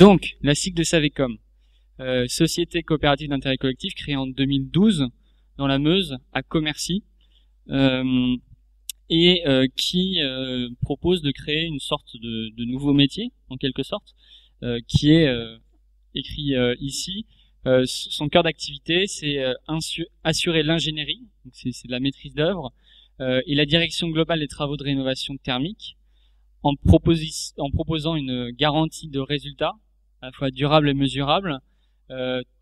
Donc, la SIC de Savecom, société coopérative d'intérêt collectif créée en 2012 dans la Meuse, à Commercy, qui propose de créer une sorte de nouveau métier, en quelque sorte, qui est écrit ici. Son cœur d'activité, c'est assurer l'ingénierie, donc c'est de la maîtrise d'œuvre, et la direction globale des travaux de rénovation thermique, en proposant une garantie de résultats, à la fois durable et mesurable,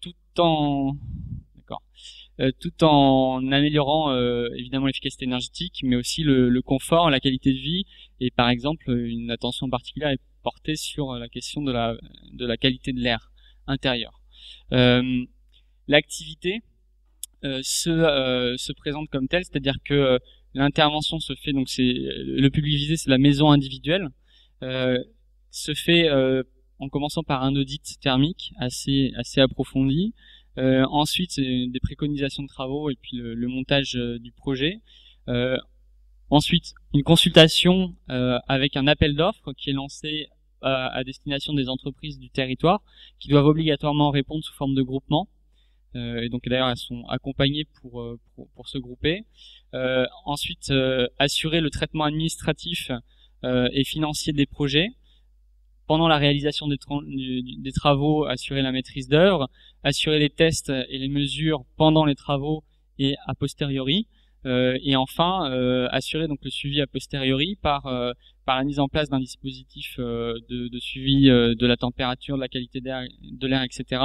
tout en améliorant évidemment l'efficacité énergétique, mais aussi le confort, la qualité de vie, et par exemple une attention particulière est portée sur la question de la qualité de l'air intérieur. L'activité se présente comme telle, c'est-à-dire que l'intervention se fait, donc c'est le public visé, c'est la maison individuelle, se fait en commençant par un audit thermique assez approfondi. Ensuite, des préconisations de travaux et puis le montage du projet. Ensuite, une consultation avec un appel d'offres qui est lancé à destination des entreprises du territoire qui doivent obligatoirement répondre sous forme de groupement. Et donc d'ailleurs, elles sont accompagnées pour se grouper. Ensuite, assurer le traitement administratif et financier des projets. Pendant la réalisation des travaux, assurer la maîtrise d'œuvre, assurer les tests et les mesures pendant les travaux et a posteriori, et enfin assurer donc le suivi a posteriori par la mise en place d'un dispositif de suivi de la température, de la qualité de l'air, etc.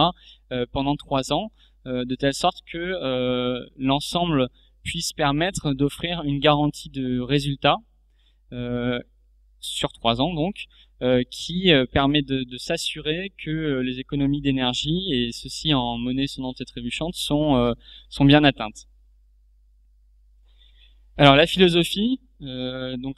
Pendant 3 ans, de telle sorte que l'ensemble puisse permettre d'offrir une garantie de résultat sur 3 ans donc, qui permet de s'assurer que les économies d'énergie, et ceci en monnaie sonnante et trébuchante, sont bien atteintes. Alors la philosophie, donc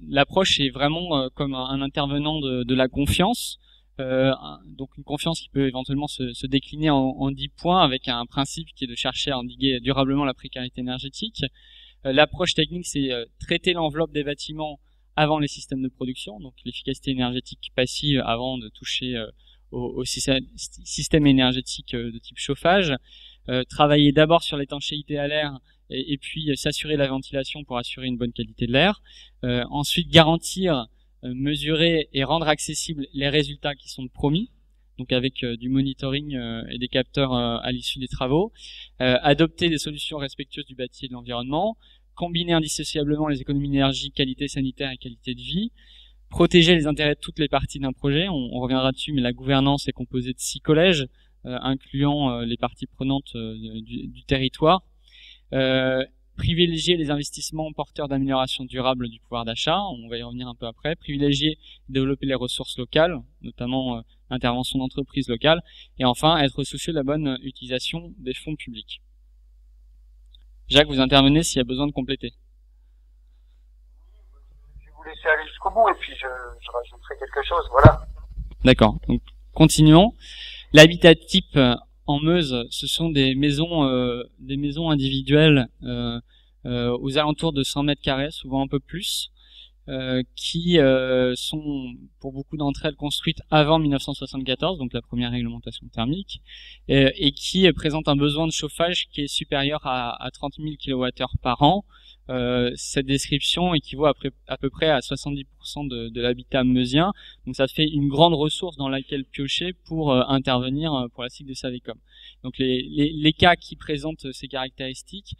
l'approche est vraiment comme un intervenant de la confiance, donc une confiance qui peut éventuellement se décliner en 10 points avec un principe qui est de chercher à endiguer durablement la précarité énergétique. L'approche technique, c'est traiter l'enveloppe des bâtiments avant les systèmes de production, donc l'efficacité énergétique passive avant de toucher au système énergétique de type chauffage, travailler d'abord sur l'étanchéité à l'air et puis s'assurer la ventilation pour assurer une bonne qualité de l'air, ensuite garantir, mesurer et rendre accessibles les résultats qui sont promis, donc avec du monitoring et des capteurs à l'issue des travaux, adopter des solutions respectueuses du bâti et de l'environnement, combiner indissociablement les économies d'énergie, qualité sanitaire et qualité de vie, protéger les intérêts de toutes les parties d'un projet. On reviendra dessus, mais la gouvernance est composée de 6 collèges, incluant les parties prenantes du territoire. Privilégier les investissements porteurs d'amélioration durable du pouvoir d'achat, on va y revenir un peu après. Privilégier, développer les ressources locales, notamment l'intervention d'entreprises locales. Et enfin, être soucieux de la bonne utilisation des fonds publics. Jacques, vous intervenez s'il y a besoin de compléter. Je vais vous laisser aller jusqu'au bout et puis je rajouterai quelque chose, voilà. D'accord, donc continuons. L'habitat type en Meuse, ce sont des maisons individuelles aux alentours de 100 mètres carrés, souvent un peu plus, qui sont pour beaucoup d'entre elles construites avant 1974, donc la première réglementation thermique, et qui présentent un besoin de chauffage qui est supérieur à 30 000 kWh par an. Cette description équivaut à peu près à 70% de l'habitat meusien, donc ça fait une grande ressource dans laquelle piocher pour intervenir pour la SIC de Savecom. Donc les cas qui présentent ces caractéristiques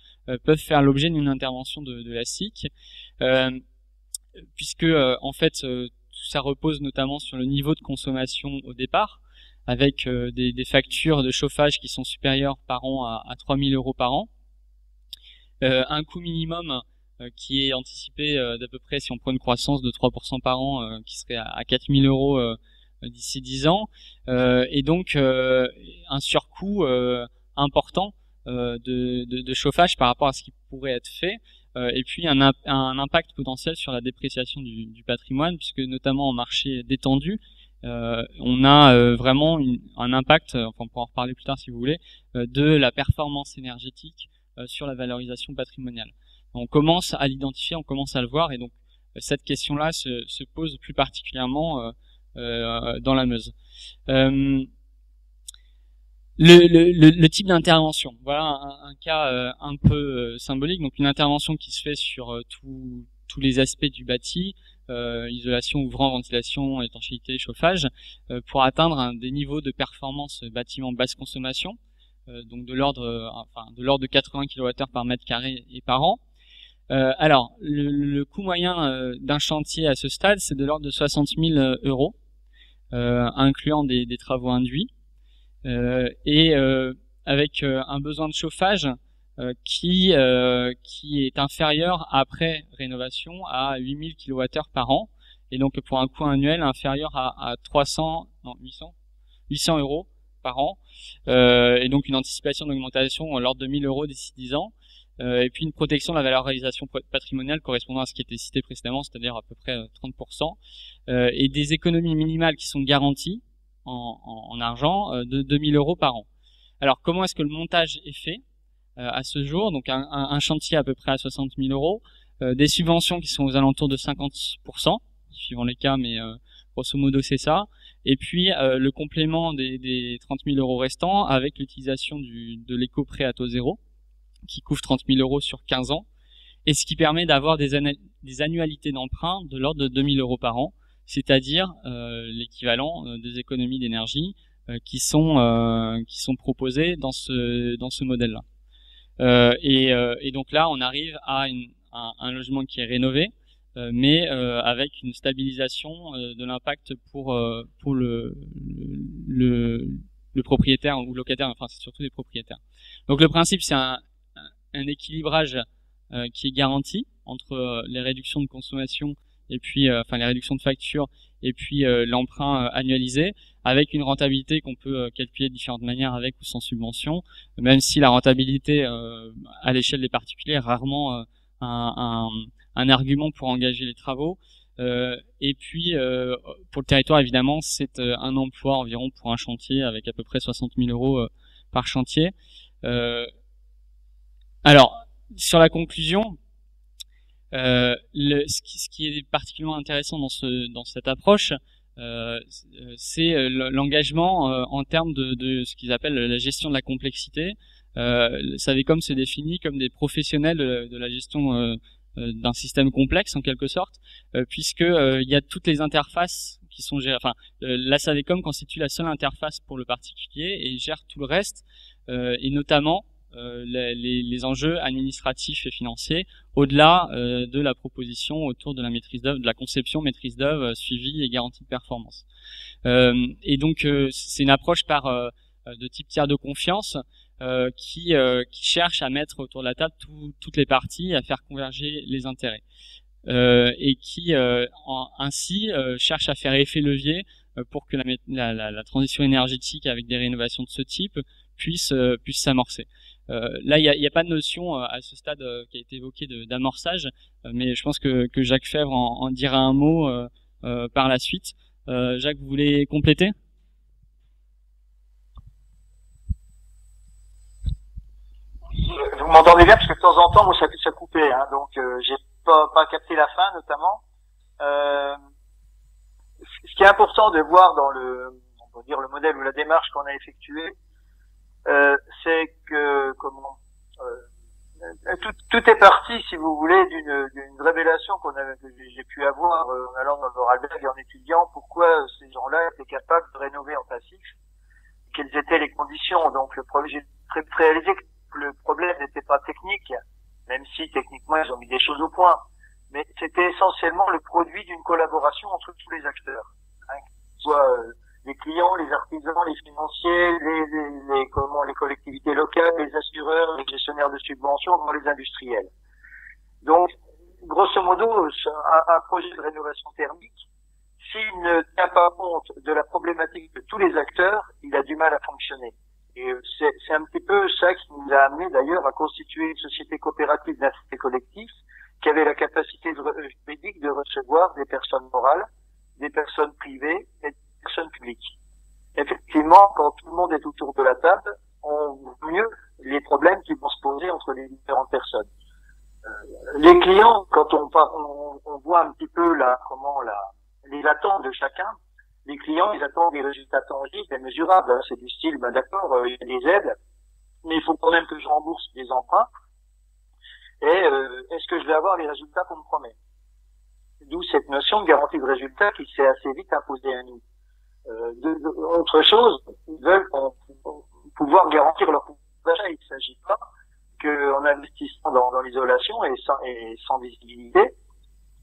peuvent faire l'objet d'une intervention de la SIC, puisque en fait tout ça repose notamment sur le niveau de consommation au départ, avec des factures de chauffage qui sont supérieures par an à 3 000 € par an. Un coût minimum qui est anticipé d'à peu près, si on prend une croissance de 3% par an, qui serait à 4 000 € d'ici 10 ans, et donc un surcoût important de chauffage par rapport à ce qui pourrait être fait, et puis un impact potentiel sur la dépréciation du patrimoine, puisque notamment en marché détendu, on a vraiment un impact, enfin on pourra en reparler plus tard si vous voulez, de la performance énergétique sur la valorisation patrimoniale. On commence à l'identifier, on commence à le voir, et donc cette question-là se pose plus particulièrement dans la Meuse. Le type d'intervention, voilà un cas un peu symbolique. Donc une intervention qui se fait sur tous les aspects du bâti, isolation, ouvrant, ventilation, étanchéité, chauffage, pour atteindre des niveaux de performance bâtiment basse consommation, donc de l'ordre de 80 kWh par mètre carré et par an. Alors le coût moyen d'un chantier à ce stade, c'est de l'ordre de 60 000 euros, incluant des travaux induits. Et avec un besoin de chauffage qui est inférieur après rénovation à 8000 kWh par an, et donc pour un coût annuel inférieur à 800 euros par an, et donc une anticipation d'augmentation à l'ordre de 1000 euros d'ici 10 ans, et puis une protection de la valorisation patrimoniale correspondant à ce qui était cité précédemment, c'est-à-dire à peu près 30%, et des économies minimales qui sont garanties en argent de 2000 euros par an. Alors comment est-ce que le montage est fait à ce jour? Donc un chantier à peu près à 60 000 euros, des subventions qui sont aux alentours de 50%, suivant les cas, mais grosso modo c'est ça. Et puis le complément des 30 000 euros restants avec l'utilisation de l'éco-prêt à taux zéro, qui couvre 30 000 euros sur 15 ans, et ce qui permet d'avoir des annualités d'emprunt de l'ordre de 2000 euros par an, c'est-à-dire l'équivalent des économies d'énergie qui sont proposées dans ce modèle-là. Et donc là, on arrive à un logement qui est rénové, mais avec une stabilisation de l'impact pour le propriétaire ou locataire. Enfin, c'est surtout les propriétaires. Donc le principe, c'est un équilibrage qui est garanti entre les réductions de consommation et puis les réductions de facture et puis l'emprunt annualisé, avec une rentabilité qu'on peut calculer de différentes manières avec ou sans subvention, même si la rentabilité à l'échelle des particuliers est rarement un argument pour engager les travaux. Et puis pour le territoire, évidemment, c'est un emploi environ pour un chantier, avec à peu près 60 000 euros par chantier. Alors sur la conclusion, ce qui est particulièrement intéressant dans cette approche, c'est l'engagement en termes de ce qu'ils appellent la gestion de la complexité. Savecom se définit comme des professionnels de la gestion d'un système complexe en quelque sorte, puisque il y a toutes les interfaces qui sont gérées. Enfin, la Savecom constitue la seule interface pour le particulier et gère tout le reste, et notamment les enjeux administratifs et financiers au-delà de la proposition autour de la maîtrise d'œuvre, de la conception, maîtrise d'œuvre, suivi et garantie de performance. Et donc c'est une approche de type tiers de confiance qui cherche à mettre autour de la table toutes les parties, à faire converger les intérêts, et qui ainsi cherche à faire effet levier pour que la transition énergétique avec des rénovations de ce type puisse s'amorcer. Là, il y a pas de notion à ce stade qui a été évoqué d'amorçage, mais je pense que Jacques Fèvre en dira un mot par la suite. Jacques, vous voulez compléter? Vous m'entendez bien, parce que de temps en temps, moi, ça coupait, hein, donc j'ai pas capté la fin, notamment. Ce qui est important de voir dans on peut dire le modèle ou la démarche qu'on a effectuée, c'est que tout est parti, si vous voulez, d'une révélation que j'ai pu avoir en allant dans le Vorarlberg et en étudiant pourquoi ces gens-là étaient capables de rénover en passif, quelles étaient les conditions. Donc j'ai réalisé que le problème n'était pas technique, même si techniquement ils ont mis des choses au point, mais c'était essentiellement le produit d'une collaboration entre tous les acteurs, hein, soit les clients, les artisans, les financiers, les collectivités locales, les assureurs, les gestionnaires de subventions, voire les industriels. Donc, grosso modo, un projet de rénovation thermique, s'il ne tient pas compte de la problématique de tous les acteurs, il a du mal à fonctionner. Et c'est un petit peu ça qui nous a amené d'ailleurs à constituer une société coopérative d'intérêt collectif qui avait la capacité juridique de recevoir des personnes morales, des personnes privées et des personnes publiques. Effectivement, quand tout le monde est autour de la table, on voit mieux les problèmes qui vont se poser entre les différentes personnes. Les clients, quand on voit un petit peu les attentes de chacun, les clients, ils attendent des résultats tangibles et mesurables. Hein. C'est du style, ben d'accord, il y a des aides, mais il faut quand même que je rembourse des emprunts. Et est-ce que je vais avoir les résultats qu'on me promet? D'où cette notion de garantie de résultat qui s'est assez vite imposée à nous. Autre chose, ils veulent pouvoir garantir leur pouvoir d'achat. Il ne s'agit pas qu'en investissant dans l'isolation et sans visibilité,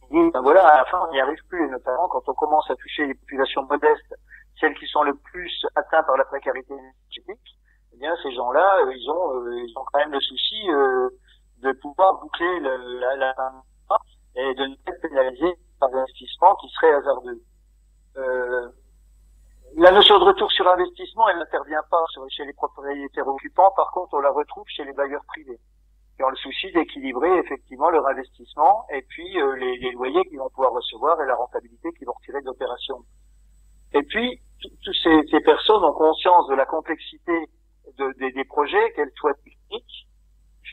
ils disent, ben voilà, à la fin, on n'y arrive plus. Et notamment, quand on commence à toucher les populations modestes, celles qui sont le plus atteintes par la précarité énergétique, eh bien, ces gens-là, ils ont quand même le souci de pouvoir boucler la fin et de ne pas être pénalisés par des investissements qui seraient hasardeux. La notion de retour sur investissement, elle n'intervient pas chez les propriétaires occupants. Par contre, on la retrouve chez les bailleurs privés, qui ont le souci d'équilibrer effectivement leur investissement et puis les loyers qu'ils vont pouvoir recevoir et la rentabilité qu'ils vont retirer de l'opération. Et puis, toutes ces personnes ont conscience de la complexité des projets, qu'elles soient techniques,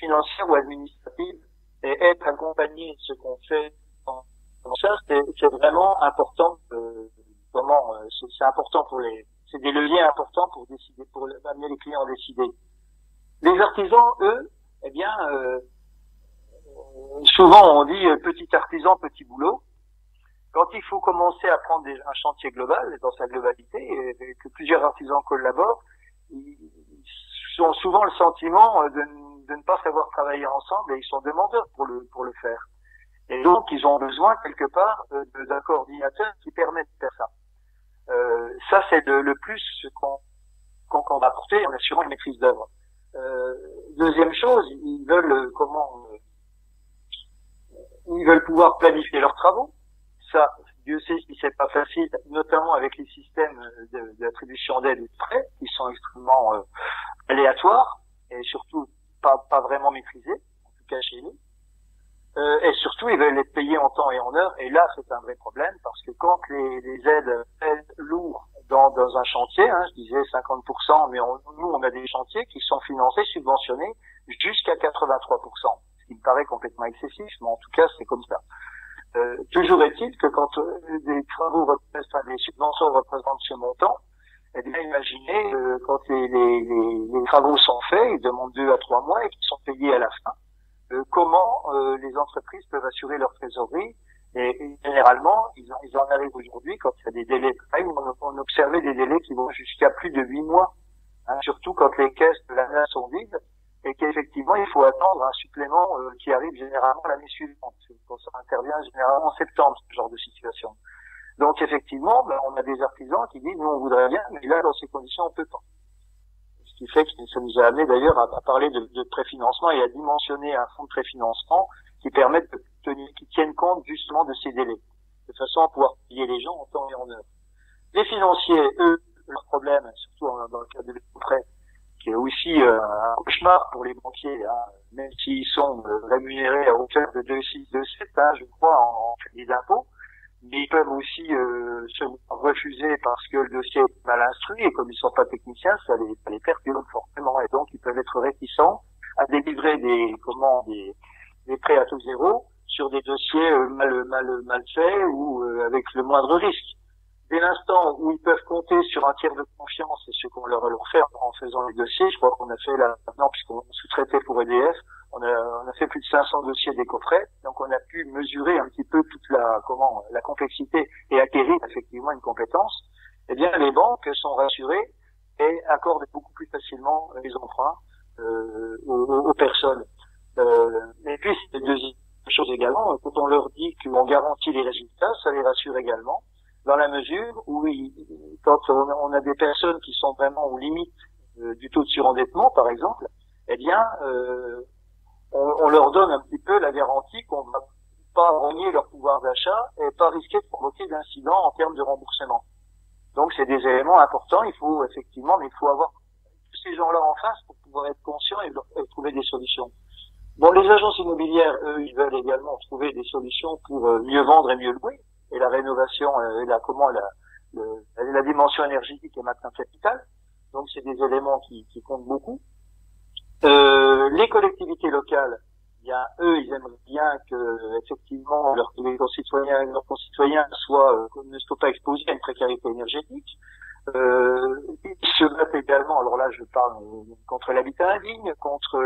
financières ou administratives, et être accompagné de ce qu'on fait. Donc ça, c'est vraiment important. C'est important c'est des leviers importants pour décider, pour amener les clients à décider. Les artisans, eux, eh bien, souvent on dit petit artisan, petit boulot. Quand il faut commencer à prendre un chantier global, dans sa globalité, et que plusieurs artisans collaborent, ils ont souvent le sentiment de ne pas savoir travailler ensemble et ils sont demandeurs pour le faire. Et donc, ils ont besoin, quelque part, d'un coordinateur qui permet de faire ça. Ça, c'est le plus qu'on va apporter en assurant une maîtrise d'œuvre. Deuxième chose, ils veulent pouvoir planifier leurs travaux. Ça, Dieu sait si c'est pas facile, notamment avec les systèmes d'attribution d'aide ou de prêts, qui sont extrêmement aléatoires et surtout pas vraiment maîtrisés, en tout cas chez nous. Et surtout, ils veulent être payés en temps et en heure. Et là, c'est un vrai problème parce que quand les aides pèsent lourd dans un chantier, hein, je disais 50%, mais nous, on a des chantiers qui sont financés, subventionnés jusqu'à 83%, ce qui me paraît complètement excessif, mais en tout cas, c'est comme ça. Toujours est-il que quand des subventions représentent ce montant, eh bien, imaginez quand les travaux sont faits, ils demandent 2 à 3 mois et qu'ils sont payés à la fin. Comment les entreprises peuvent assurer leur trésorerie et généralement ils en arrivent aujourd'hui quand il y a des délais. On observait des délais qui vont jusqu'à plus de 8 mois, hein, surtout quand les caisses de l'ANA sont vides et qu'effectivement il faut attendre un supplément qui arrive généralement l'année suivante. Ça intervient généralement en septembre, ce genre de situation. Donc effectivement, on a des artisans qui disent nous on voudrait bien, mais là dans ces conditions on peut pas. Ce qui fait que ça nous a amené d'ailleurs à parler de préfinancement et à dimensionner un fonds de préfinancement qui permette qui tienne compte justement de ces délais, de façon à pouvoir payer les gens en temps et en heure. Les financiers, eux, leur problème, surtout dans le cas de prêt, qui est aussi un cauchemar pour les banquiers, hein, même s'ils sont rémunérés à hauteur de 2,6, 2,7, hein, je crois, en crédit d'impôt. Mais ils peuvent aussi se refuser parce que le dossier est mal instruit et comme ils sont pas techniciens, ça les perturbe fortement et donc ils peuvent être réticents à délivrer des prêts à taux zéro sur des dossiers mal faits ou avec le moindre risque. Dès l'instant où ils peuvent compter sur un tiers de confiance, et ce qu'on leur fait en faisant les dossiers, je crois qu'on a fait là maintenant puisqu'on sous-traitait pour EDF, on a fait plus de 500 dossiers des coffrets, donc on a pu mesurer un petit peu toute la complexité et acquérir effectivement une compétence. Eh bien, les banques sont rassurées et accordent beaucoup plus facilement les emprunts aux personnes. Et puis, c'est une deuxième chose également, quand on leur dit qu'on garantit les résultats, ça les rassure également, dans la mesure où quand on a des personnes qui sont vraiment aux limites du taux de surendettement, par exemple, eh bien, on leur donne un petit peu la garantie qu'on ne va pas rogner leur pouvoir d'achat et pas risquer de provoquer d'incidents en termes de remboursement. Donc c'est des éléments importants, il faut avoir tous ces gens-là en face pour pouvoir être conscients et trouver des solutions. Bon, les agences immobilières, eux, ils veulent également trouver des solutions pour mieux vendre et mieux louer. Et la rénovation et la dimension énergétique est maintenant capitale. Donc c'est des éléments qui comptent beaucoup. Les collectivités locales, bien eux, ils aimeraient bien que effectivement leurs concitoyens ne soient pas exposés à une précarité énergétique. Ils se battent également, alors là je parle contre l'habitat indigne, contre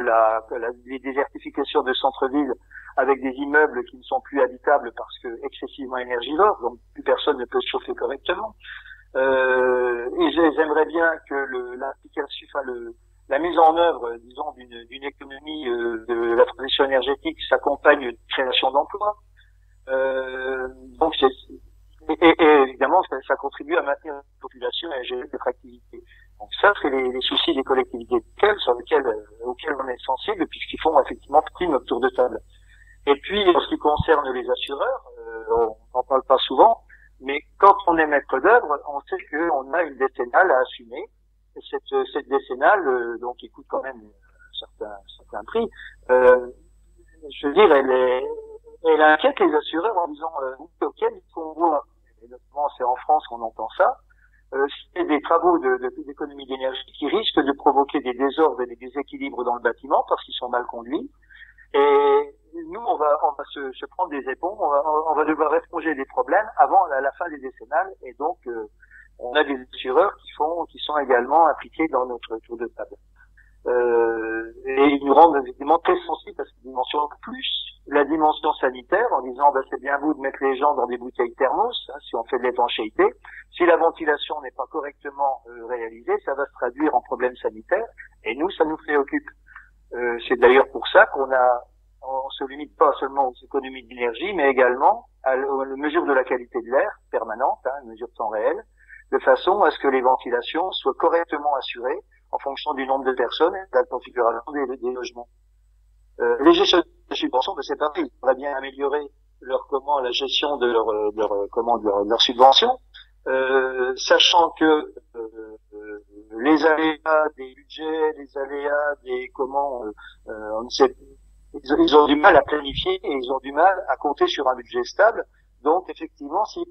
les désertifications de centres-villes avec des immeubles qui ne sont plus habitables parce que excessivement énergivores, donc plus personne ne peut se chauffer correctement. Et j'aimerais bien que la mise en œuvre, disons, d'une économie de la transition énergétique s'accompagne de création d'emplois. Donc et évidemment, ça contribue à maintenir la population et à gérer notre activité. Donc ça, c'est les soucis des collectivités auxquels on est sensible, puisqu'ils font effectivement partie de notre tour de table. Et puis, en ce qui concerne les assureurs, on n'en parle pas souvent, mais quand on est maître d'œuvre, on sait qu'on a une décennale à assumer. Et cette décennale, donc, qui coûte quand même certains prix, je veux dire, elle inquiète les assureurs en disant auquel il faut voir, et notamment c'est en France qu'on entend ça, c'est des travaux d'économie d'énergie qui risquent de provoquer des désordres et des déséquilibres dans le bâtiment parce qu'ils sont mal conduits. Et nous, on va se prendre des éponges, on va devoir éponger des problèmes avant la fin des décennales, et donc on a des assureurs qui sont également impliqués dans notre tour de table. Et ils nous rendent évidemment très sensibles à cette dimension, plus la dimension sanitaire, en disant c'est bien beau de mettre les gens dans des bouteilles thermos, si on fait de l'étanchéité. Si la ventilation n'est pas correctement réalisée, ça va se traduire en problèmes sanitaires, et nous, ça nous préoccupe. C'est d'ailleurs pour ça on se limite pas seulement aux économies d'énergie, mais également aux mesures de la qualité de l'air permanente, une mesure de temps réel, de façon à ce que les ventilations soient correctement assurées en fonction du nombre de personnes et de la configuration des logements. Les gestions de subventions, c'est pareil. Il faudrait bien améliorer la gestion de leur subventions, sachant que les aléas des budgets, les aléas on ne sait, ils ont du mal à planifier et ils ont du mal à compter sur un budget stable. Donc effectivement, s'ils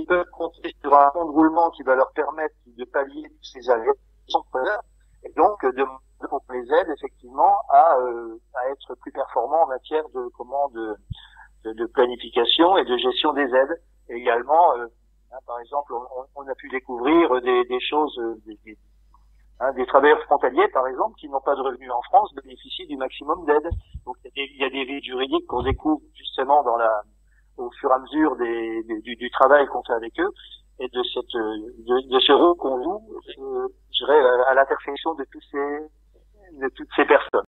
peuvent compter sur un fonds de roulement qui va leur permettre de pallier tous ces aléas, ils sont preneurs. Et donc on les aide effectivement à être plus performants en matière de planification et de gestion des aides. Et également, par exemple, on a pu découvrir des choses, des travailleurs frontaliers, par exemple, qui n'ont pas de revenus en France, bénéficient du maximum d'aide. Donc il y a des vides juridiques qu'on découvre justement au fur et à mesure du travail qu'on fait avec eux, et de ce rôle qu'on joue, je dirais, à l'intersection de toutes ces personnes.